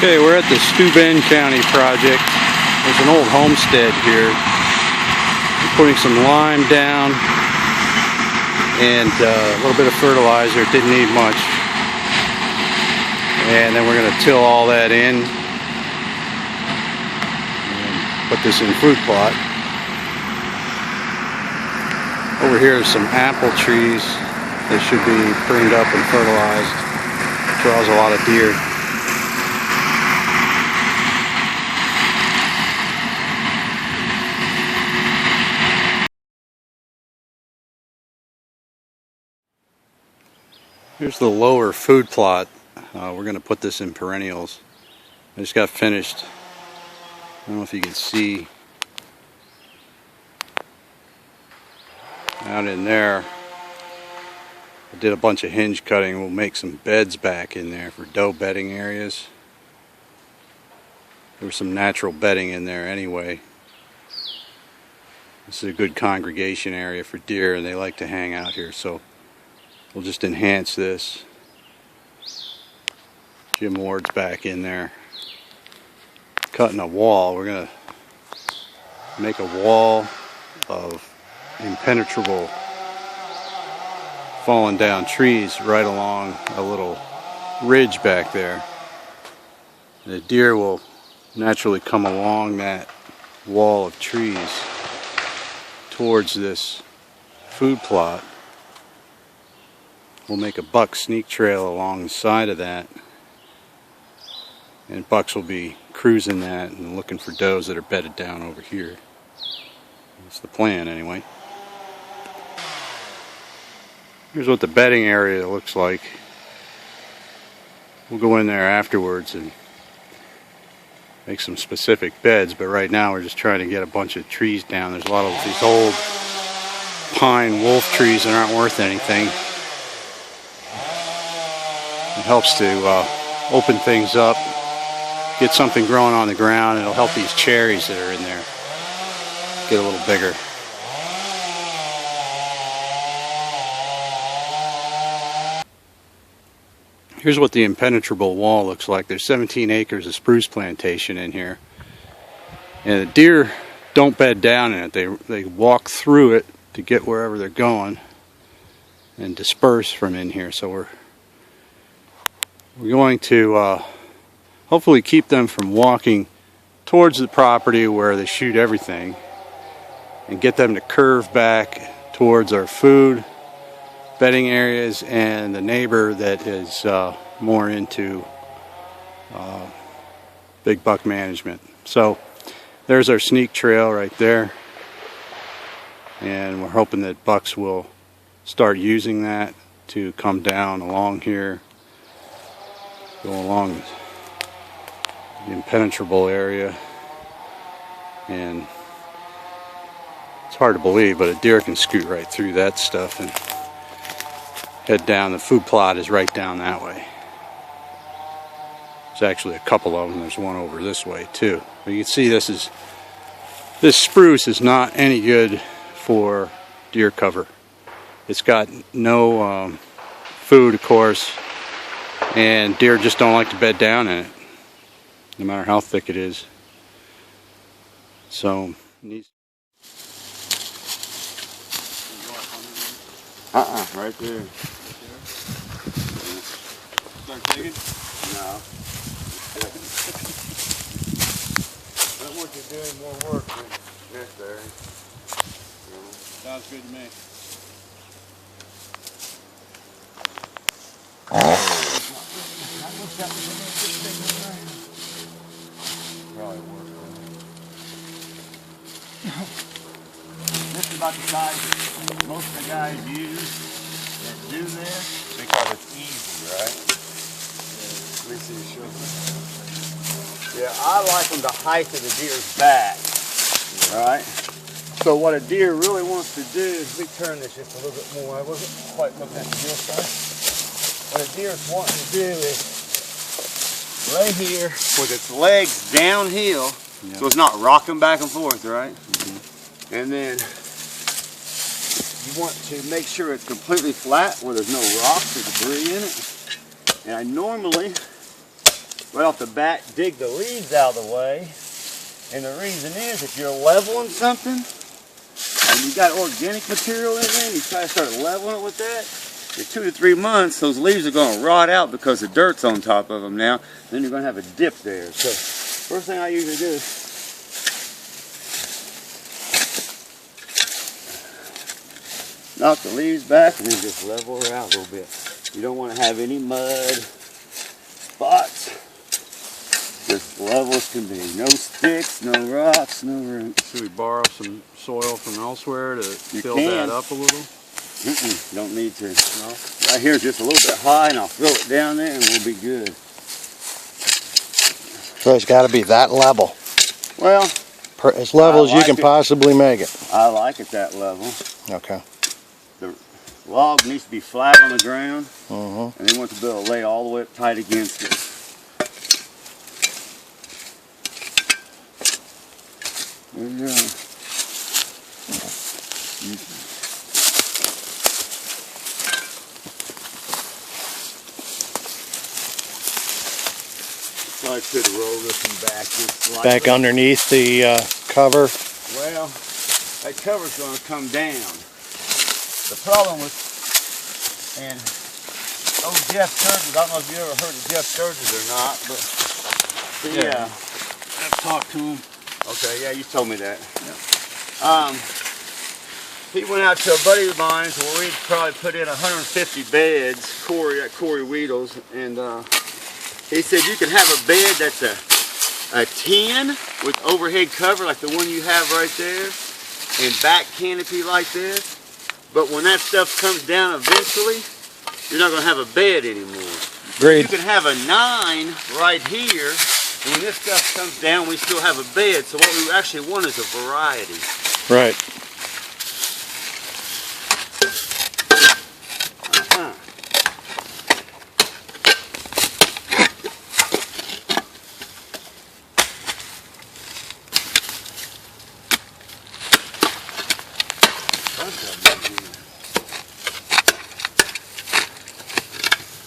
Okay, we're at the Steuben County project. There's an old homestead here. We're putting some lime down and a little bit of fertilizer. It didn't need much. And then we're going to till all that in and put this in fruit plot. Over here is some apple trees that should be pruned up and fertilized. It draws a lot of deer. Here's the lower food plot. We're going to put this in perennials. I just got finished. I don't know if you can see out in there. I did a bunch of hinge cutting. We'll make some beds back in there for doe bedding areas. There's some natural bedding in there anyway. This is a good congregation area for deer, and they like to hang out here, so we'll just enhance this. Jim Ward's back in there cutting a wall. We're going to make a wall of impenetrable fallen down trees right along a little ridge back there. The deer will naturally come along that wall of trees towards this food plot. We'll make a buck sneak trail along the side of that, and bucks will be cruising that and looking for does that are bedded down over here. That's the plan anyway. Here's what the bedding area looks like. We'll go in there afterwards and make some specific beds, but right now we're just trying to get a bunch of trees down. There's a lot of these old pine wolf trees that aren't worth anything. It helps to open things up, get something growing on the ground. It'll help these cherries that are in there get a little bigger. Here's what the impenetrable wall looks like. There's 17 acres of spruce plantation in here, and the deer don't bed down in it. They walk through it to get wherever they're going and disperse from in here. So we're going to hopefully keep them from walking towards the property where they shoot everything, and get them to curve back towards our food, bedding areas, and the neighbor that is more into big buck management. So there's our sneak trail right there, and we're hoping that bucks will start using that to come down along here, go along the impenetrable area. And it's hard to believe, but a deer can scoot right through that stuff and head down. The food plot is right down that way. There's actually a couple of them. There's one over this way too. But you can see this spruce is not any good for deer cover. It's got no food, of course, and deer just don't like to bed down in it, no matter how thick it is. So right there. Start digging? No. I don't want you doing more work than necessary. Sounds good to me. Probably work. This is about the size most of the guys use that do this because it's easy, right? Yeah, let me see you show them. Yeah, I like them the height of the deer's back, right? So what a deer really wants to do is, let me turn this just a little bit more. I wasn't quite looking at the deer side. What a deer's wanting to do is right here with its legs downhill, so it's not rocking back and forth, right? Mm-hmm. And then you want to make sure it's completely flat where there's no rocks or debris in it. And I normally right off the bat, dig the leaves out of the way. And the reason is, if you're leveling something, and you got organic material in there, and you try to start leveling it with that, in 2 to 3 months, those leaves are going to rot out because the dirt's on top of them now. Then you're going to have a dip there. So, first thing I usually do is knock the leaves back and then just level her out a little bit. You don't want to have any mud spots. Just level as can be. No sticks, no rocks, no roots. Should we borrow some soil from elsewhere to fill can. that up a little? Don't need to. No. Right here is just a little bit high, and I'll fill it down there and we'll be good. So it's got to be that level. Well, as level as you can possibly make it. I like it that level. Okay. The log needs to be flat on the ground, Uh-huh. and then want to be able to lay all the way up tight against it. There you go. I could roll this one back just slightly. Back underneath the cover. Well, that cover's going to come down. The problem with, and Jeff Sturgis, I don't know if you ever heard of Jeff Sturgis or not, but yeah, I've talked to him. Okay, yeah, you told me that. Yep. He went out to a buddy of mine where we'd probably put in 150 beds, Corey Weedles, and he said you can have a bed that's a 10 with overhead cover like the one you have right there, and back canopy like this. But when that stuff comes down eventually, you're not going to have a bed anymore. Agreed. You can have a 9 right here, and when this stuff comes down, we still have a bed. So what we actually want is a variety. Right.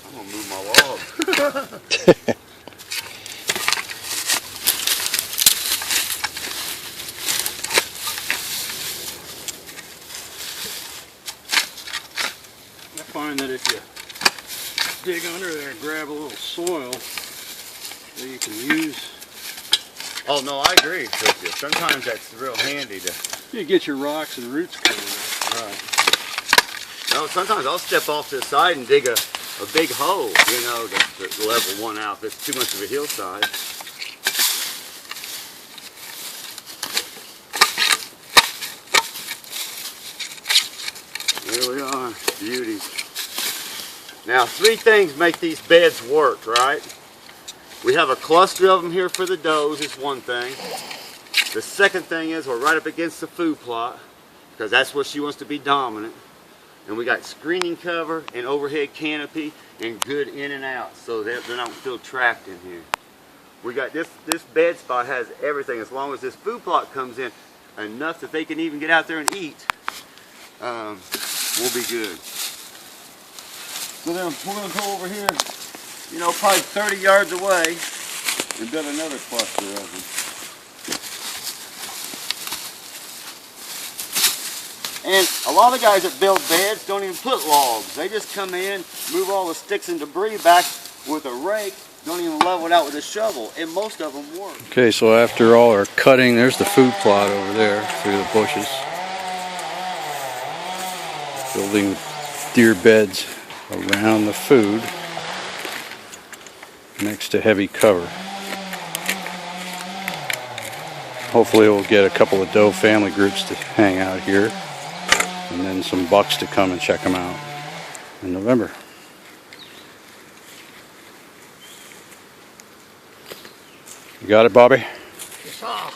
I'm gonna move my log. I find that if you dig under there and grab a little soil that you can use. Oh no, I agree with you. Sometimes that's real handy to. You get your rocks and roots covered up. Right. No, sometimes I'll step off to the side and dig a big hole, you know, to level one out. That's too much of a hillside. There we are, beauties. Now, 3 things make these beds work, right? We have a cluster of them here for the does, is one thing. The second thing is we're right up against the food plot, because that's where she wants to be dominant. And we got screening cover and overhead canopy and good in and out, so they're not feel trapped in here. We got this bed spot has everything. As long as this food plot comes in enough that they can even get out there and eat, we'll be good. So then we're going to go over here, you know, probably 30 yards away and build another cluster of them. And a lot of guys that build beds don't even put logs. They just come in, move all the sticks and debris back with a rake, don't even level it out with a shovel, and most of them work. Okay, so after all our cutting, there's the food plot over there through the bushes. Building deer beds around the food next to heavy cover. Hopefully we'll get a couple of doe family groups to hang out here, and then some bucks to come and check them out in November. You got it, Bobby? Yes, sir.